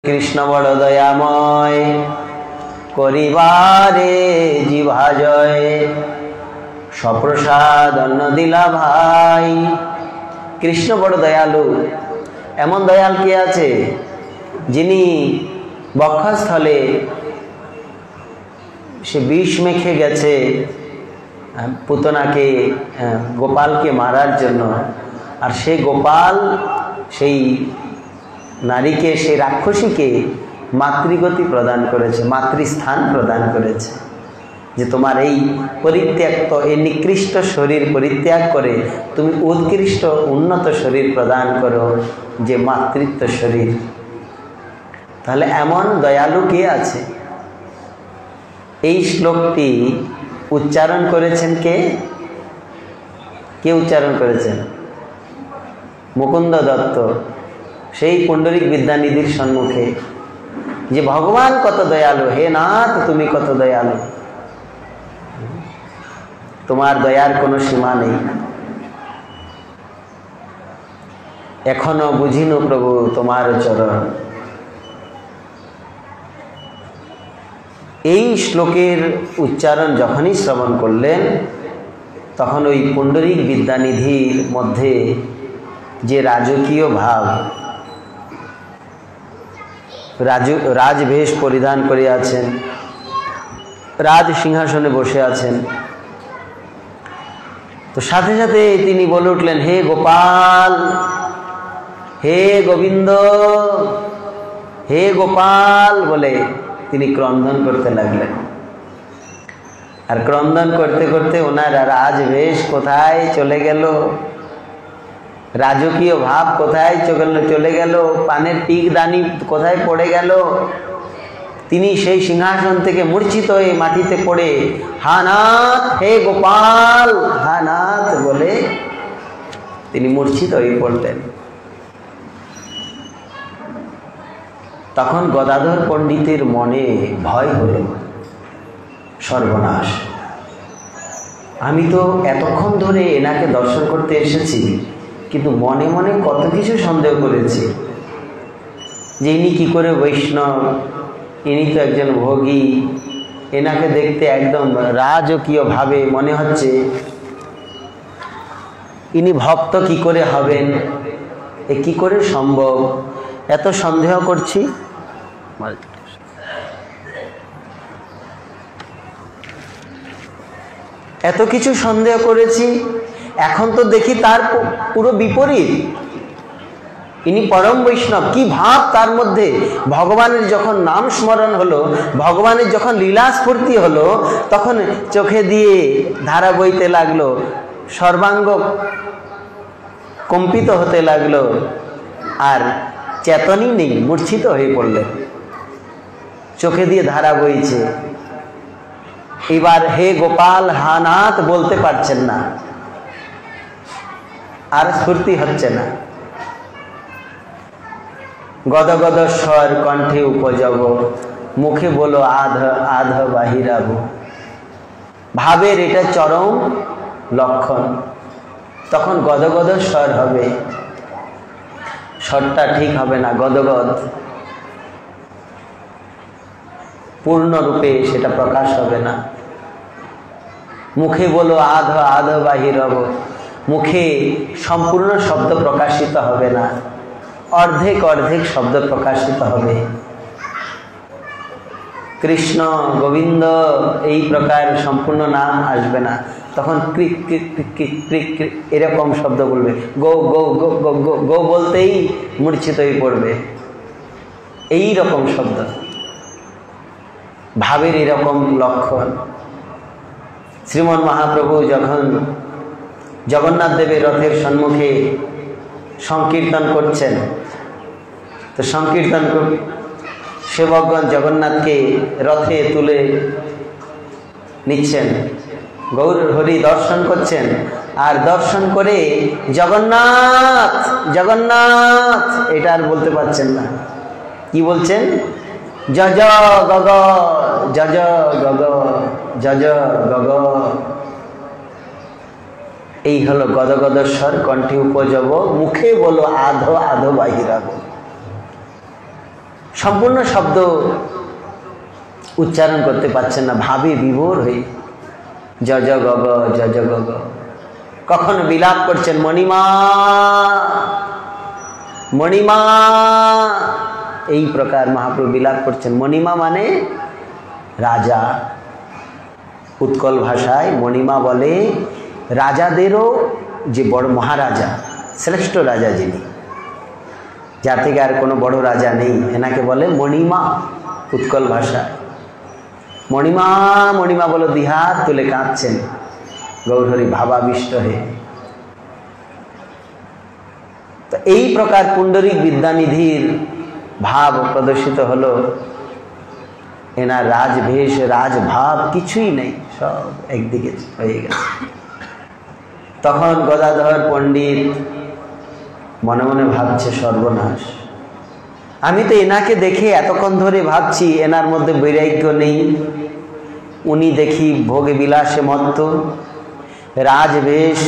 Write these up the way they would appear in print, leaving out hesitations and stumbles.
কৃষ্ণ বড় দয়াময়, করিবারে জিভা জয়, সপ্রসাদ অন্ন দিলা ভাই। কৃষ্ণ বড় দয়ালু। এমন দয়াল কে আছে যিনি বক্ষস্থলে সে বিষ মেখে গেছে পুতনাকে, গোপালকে মারার জন্য, আর সেই গোপাল সেই নারীকে, সেই রাক্ষসীকে মাতৃগতি প্রদান করেছে, মাতৃস্থান প্রদান করেছে, যে তোমার এই পরিত্যক্ত, এই নিকৃষ্ট শরীর পরিত্যাগ করে তুমি উৎকৃষ্ট উন্নত শরীর প্রদান করো, যে মাতৃত্ব শরীর। তাহলে এমন দয়ালু কে আছে? এই শ্লোকটি উচ্চারণ করেছেন কে? কে উচ্চারণ করেছেন? মুকুন্দ দত্ত, সেই পুণ্ডরিক বিদ্যানিধির সম্মুখে, যে ভগবান কত দয়ালু, হে নাথ তুমি কত দয়ালু, তোমার দয়ার কোনো সীমা নেই। এখনো বুঝিনু প্রভু তোমার চরণ। এই শ্লোকের উচ্চারণ যখনই শ্রবণ করলেন, তখন ওই পুণ্ডরিক বিদ্যানিধির মধ্যে যে রাজকীয় ভাব, রাজবেশ পরিধান করে আছেন, রাজ সিংহাসনে বসে আছেন, তো সাথে সাথে তিনি বলে উঠলেন, হে গোপাল, হে গোবিন্দ, হে গোপাল বলে তিনি ক্রন্দন করতে লাগলেন। আর ক্রন্দন করতে করতে ওনার রাজবেশ কোথায় চলে গেল, রাজকীয় ভাব কোথায় চলে গেল, পানের টিক দানি কোথায় পড়ে গেল। তিনি সেই সিংহাসন থেকে মূর্ছিত হয়ে মাটিতে পড়ে হা নাথ, হে গোপাল, হা নাথ বলে তিনি মূর্ছিত হয়ে পড়লেন। তখন গদাধর পণ্ডিতের মনে ভয় হল, সর্বনাশ, আমি তো এতক্ষণ ধরে এনাকে দর্শন করতে এসেছি, কিন্তু মনে মনে কত কিছু সন্দেহ করেছি, যে ইনি কি করে বৈষ্ণব, ইনি তো একজন ভোগী, এনাকে দেখতে একদম রাজকীয় ভাবে মনে হচ্ছে, ইনি ভক্ত কি করে হবেন, এ কি করে সম্ভব, এত সন্দেহ করছি। এত কিছু সন্দেহ করেছি, এখন তো দেখি তার পুরো বিপরীত, ইনি পরম বৈষ্ণব। কি ভাব তার মধ্যে! ভগবানের যখন নাম স্মরণ হলো, ভগবানের যখন লীলা স্ফূর্তি হলো, তখন চোখে দিয়ে ধারা বইতে লাগলো, সর্বাঙ্গ কম্পিত হতে লাগলো, আর চেতনই নেই, মূর্ছিত হয়ে পড়লেন, চোখে দিয়ে ধারা বইছে। এবার হে গোপাল, হা নাথ বলতে পারছেন না, আর স্ফূর্তি হচ্ছে না। গদগদ স্বর কণ্ঠে উপজব, মুখে বলো আধ আধ বাহিরাব। ভাবের এটা চরম লক্ষণ। তখন গদগদ স্বর হবে, স্বরটা ঠিক হবে না, গদগদ, পূর্ণরূপে সেটা প্রকাশ হবে না। মুখে বলো আধ আধ বাহিরব, মুখে সম্পূর্ণ শব্দ প্রকাশিত হবে না, অর্ধেক অর্ধেক শব্দ প্রকাশিত হবে। কৃষ্ণ, গোবিন্দ এই প্রকার সম্পূর্ণ নাম আসবে না, তখন ক্রিক ক্রিক ক্রিক ক্রিক ক্রিক এরকম শব্দ বলবে, গো গো গো গো গো গো বলতেই মূর্ছিত হয়ে পড়বে, এই রকম শব্দ। ভাবের এরকম লক্ষণ। শ্রীমন মহাপ্রভু যখন জগন্নাথ দেবের রথের সম্মুখে সংকীর্তন করছেন, তো সংকীর্তন সেবকগণ জগন্নাথকে রথে তুলে নিচ্ছেন, গৌর হরি দর্শন করছেন, আর দর্শন করে জগন্নাথ জগন্নাথ এটা আর বলতে পারছেন না। কি বলছেন? জজ গগ জজ গগ জজ গগ। এই হলো গদগদ স্বর, কণ্ঠে উপজব, মুখে বলো আধো আধো বাহিরাব। সম্পূর্ণ শব্দ উচ্চারণ করতে পারছেন না, ভাবে বিভোর হয়ে জজ গগ জজ গগ। কখনো বিলাপ করছেন মণিমা মণিমা, এই প্রকার মহাপ্রভু বিলাপ করছেন। মণিমা মানে রাজা। উৎকল ভাষায় মণিমা বলে রাজাদেরও যে বড় মহারাজা, শ্রেষ্ঠ রাজা যিনি, যার থেকে আর কোনো বড় রাজা নেই, এনাকে বলে মণিমা উৎকল ভাষায়। মণিমা মণিমা বলে দিহাত তুলে কাঁদছেন গৌরহরি ভাবাবিষ্ট হয়ে। তো এই প্রকার পুণ্ডরিক বিদ্যানিধির ভাব প্রদর্শিত হলো। এনার রাজভেষ রাজভাব কিছুই নেই, সব একদিকে হয়ে গেছে। তখন গদাধর পণ্ডিত মনে মনে ভাবছে সর্বনাশ, আমি তো এনাকে দেখে এতক্ষণ ধরে ভাবছি এনার মধ্যে বৈরাগ্য নেই, উনি দেখি ভোগে বিলাসে মত্ত, রাজবেশ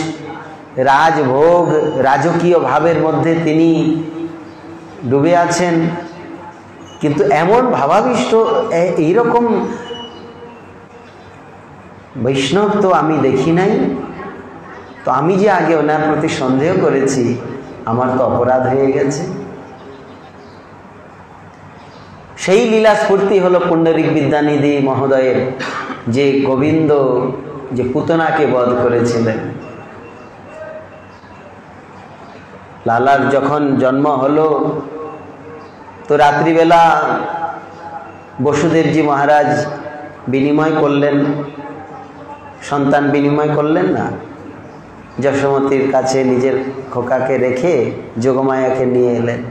রাজভোগ রাজকীয় ভাবের মধ্যে তিনি ডুবে আছেন, কিন্তু এমন ভাবাবিষ্ট এইরকম বৈষ্ণব তো আমি দেখি নাই। তো আমি যে আগে ওনার প্রতি সন্দেহ করেছি, আমার তো অপরাধ হয়ে গেছে। সেই লীলা স্ফূর্তি হলো পুণ্ডরিক বিদ্যানিধি মহোদয়ের, যে গোবিন্দ যে পুতনাকে বধ করেছিলেন। লালার যখন জন্ম হলো তো রাত্রিবেলা বসুদেবজি মহারাজ বিনিময় করলেন, সন্তান বিনিময় করলেন না, যশোমতীর কাছে নিজের খোকাকে রেখে যোগমায়াকে নিয়ে এলেন,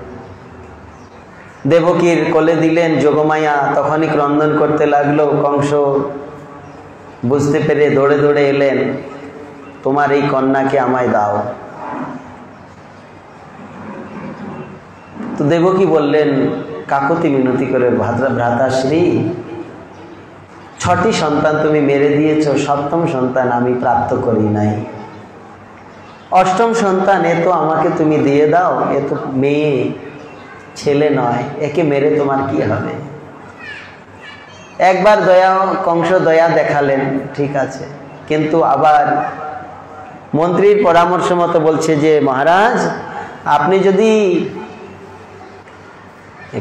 দেবকীর কোলে দিলেন। যোগমায়া তখনই ক্রন্দন করতে লাগলো। কংস বুঝতে পেরে দৌড়ে দৌড়ে এলেন, তোমার এই কন্যাকে আমায় দাও। তো দেবকী বললেন কাকতি মিনতি করে, ভ্রাতাশ্রী 6টি সন্তান তুমি মেরে দিয়েছ, 7ম সন্তান আমি প্রাপ্ত করি নাই, 8ম সন্তান এ তো আমাকে তুমি দিয়ে দাও, এ তো মেয়ে ছেলে নয়, একে মেরে তোমার কি হবে। একবার কংস দয়া দেখালেন, ঠিক আছে, কিন্তু আবার মন্ত্রীর পরামর্শ মতো বলছে যে মহারাজ আপনি যদি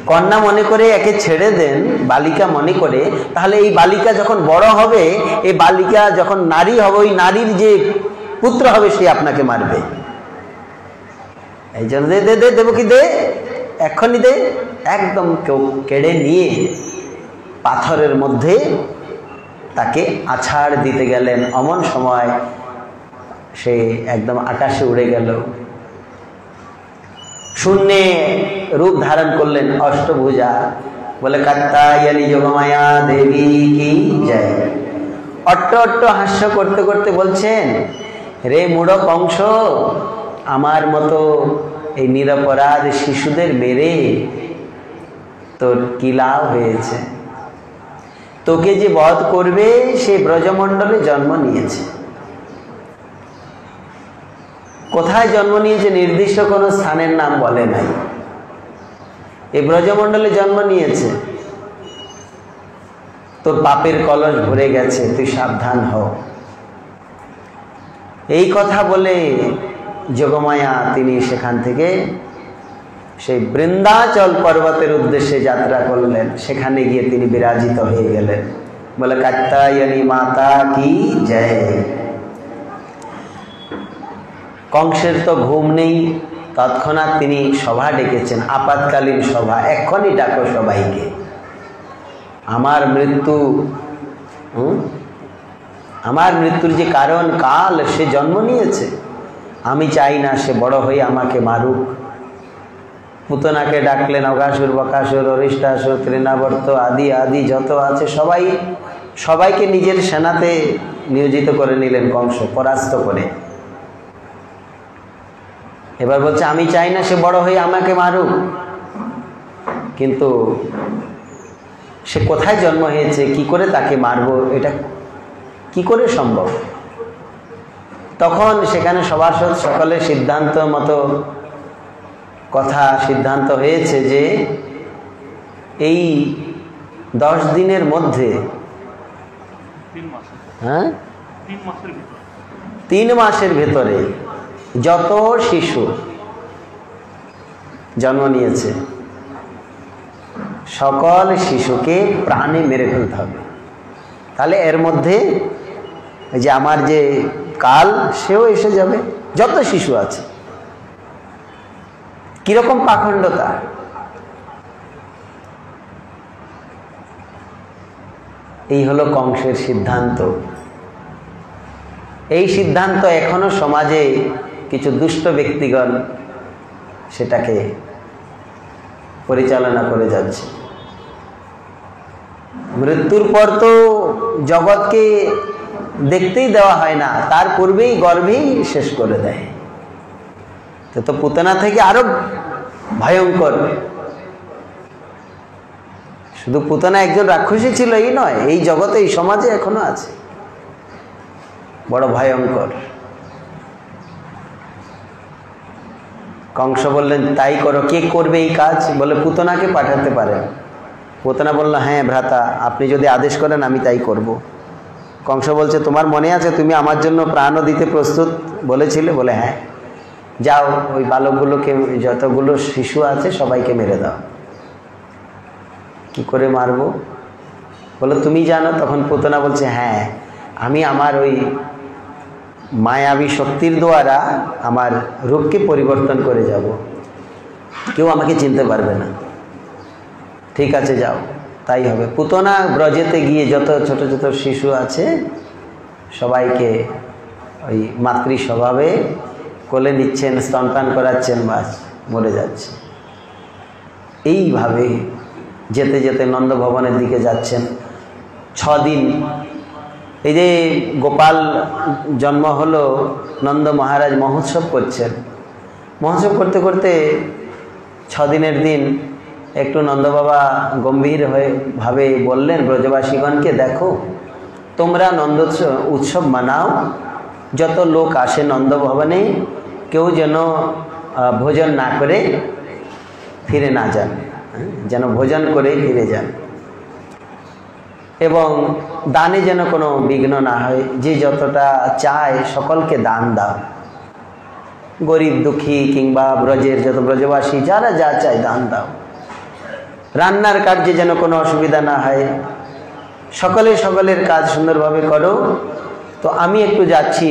কন্যা মনে করে একে ছেড়ে দেন, বালিকা মনে করে, তাহলে এই বালিকা যখন বড় হবে, এই বালিকা যখন নারী হবে, ওই নারীর যে পুত্র হবে সে আপনাকে মারবে। এই জন্য দে দে দে দেবকী দে, এক্ষুনি দে। একদম কেড়ে নিয়ে পাথরের মধ্যে তাকে আছাড় দিতে গেলেন। অমন সময় সে একদম আকাশে উড়ে গেল, শূন্যে রূপ ধারণ করলেন অষ্টভুজা। বলে কাত্যায়নী যোগমায়া দেবী কি জয়। অট্ট অট্ট হাস্য করতে করতে বলছেন, রে মূঢ় কংস, আমার মতো এই নিরপরাধ শিশুদের মেরে তোর কি লাভ হয়েছে? তোকে যে বধ করবে সে ব্রজমণ্ডলে জন্ম নিয়েছে। কোথায় জন্ম নিয়েছে নির্দিষ্ট কোনো স্থানের নাম বলে নাই, এই ব্রজমণ্ডলে জন্ম নিয়েছে। তোর পাপের কলস ভরে গেছে, তুই সাবধান হ। এই কথা বলে যোগমায়া তিনি সেখান থেকে সেই বৃন্দাচল পর্বতের উদ্দেশ্যে যাত্রা করলেন। সেখানে গিয়ে তিনি বিরাজিত হয়ে গেলেন। বলে কাত্যায়নী মাতা কি জয়। কংসের তো ঘুম নেই, তৎক্ষণাৎ তিনি সভা ডেকেছেন, আপাতকালীন সভা, এক্ষুনি ডাকো সবাইকে। আমার মৃত্যুর যে কারণ কাল, সে জন্ম নিয়েছে, আমি চাই না সে বড় হয়ে আমাকে মারুক। পুতনাকে ডাকলেন, অগাসুর বকাসুর অরিষ্টাসুর তৃণাবর্ত আদি আদি যত আছে সবাইকে নিজের সেনাতে নিয়োজিত করে নিলেন কংস, পরাস্ত করে। এবার বলছে আমি চাই না সে বড় হয়ে আমাকে মারুক, কিন্তু সে কোথায় জন্ম হয়েছে, কি করে তাকে মারবো, এটা কি করে সম্ভব? তখন সেখানে সভাসদ সকলের সিদ্ধান্ত মতো সিদ্ধান্ত হয়েছে যে এই 10 দিনের মধ্যে 3 মাসের ভেতরে যত শিশু জন্ম নিয়েছে সকল শিশুকে প্রাণে মেরে ফেলতে হবে। তাহলে এর মধ্যে এই যে আমার যে কাল, সেও এসে যাবে, যত শিশু আছে। কিরকম পাখণ্ডতা! এই হলো কংসের সিদ্ধান্ত। এই সিদ্ধান্ত এখনো সমাজে কিছু দুষ্ট ব্যক্তিগণ সেটাকে পরিচালনা করে যাচ্ছে। মৃত্যুর পর তো জগৎকে দেখতেই দেওয়া হয় না, তার পূর্বেই গর্ভেই শেষ করে দেয়। তো পুতনা থেকে আরো ভয়ঙ্কর। শুধু পুতনা একজন রাক্ষসী ছিল এই নয়, এই জগতে, এই সমাজে এখনো আছে, বড় ভয়ঙ্কর। কংস বললেন, তাই করো। কে করবে এই কাজ? বলে, পুতনাকে পাঠাতে পারেন। পুতনা বলল, হ্যাঁ ভ্রাতা, আপনি যদি আদেশ করেন আমি তাই করব। কংস বলছে, তোমার মনে আছে তুমি আমার জন্য প্রাণও দিতে প্রস্তুত বলেছিলে? বলে, হ্যাঁ। যাও, ওই বালকগুলোকে, যতগুলো শিশু আছে সবাইকে মেরে দাও। কি করে মারবো? বলে, তুমি জানো। তখন পুতনা বলছে, হ্যাঁ, আমি আমার ওই মায়াবী শক্তির দ্বারা আমার রূপকে পরিবর্তন করে যাব, কেউ আমাকে চিনতে পারবে না। ঠিক আছে, যাও, তাই হবে। পুতনা ব্রজেতে গিয়ে যত ছোট ছোট শিশু আছে সবাইকে ওই মাতৃ স্বভাবে কোলে নিচ্ছেন, স্তনপান করাচ্ছেন, বাস মরে যাচ্ছে। এইভাবে যেতে যেতে নন্দ ভবনের দিকে যাচ্ছেন। 6 দিন এই যে গোপাল জন্ম হলো, নন্দ মহারাজ মহোৎসব করছেন। মহোৎসব করতে করতে 6 দিনের দিন একটু নন্দ বাবা গম্ভীর হয়ে ভাবে বললেন ব্রজবাসীগণকে, দেখো তোমরা নন্দ উৎসব মানাও, যত লোক আসে নন্দ ভবনে কেউ যেন ভোজন না করে ফিরে না যান, যেন ভোজন করে ফিরে যান, এবং দানে যেন কোনো বিঘ্ন না হয়। যে যতটা চায় সকলকে দান দাও, গরিব দুঃখী কিংবা ব্রজের যত ব্রজবাসী যারা যা চায় দান দাও। রান্নার কার্যে যেন কোনো অসুবিধা না হয়, সকলের কাজ সুন্দরভাবে করো। তো আমি একটু যাচ্ছি।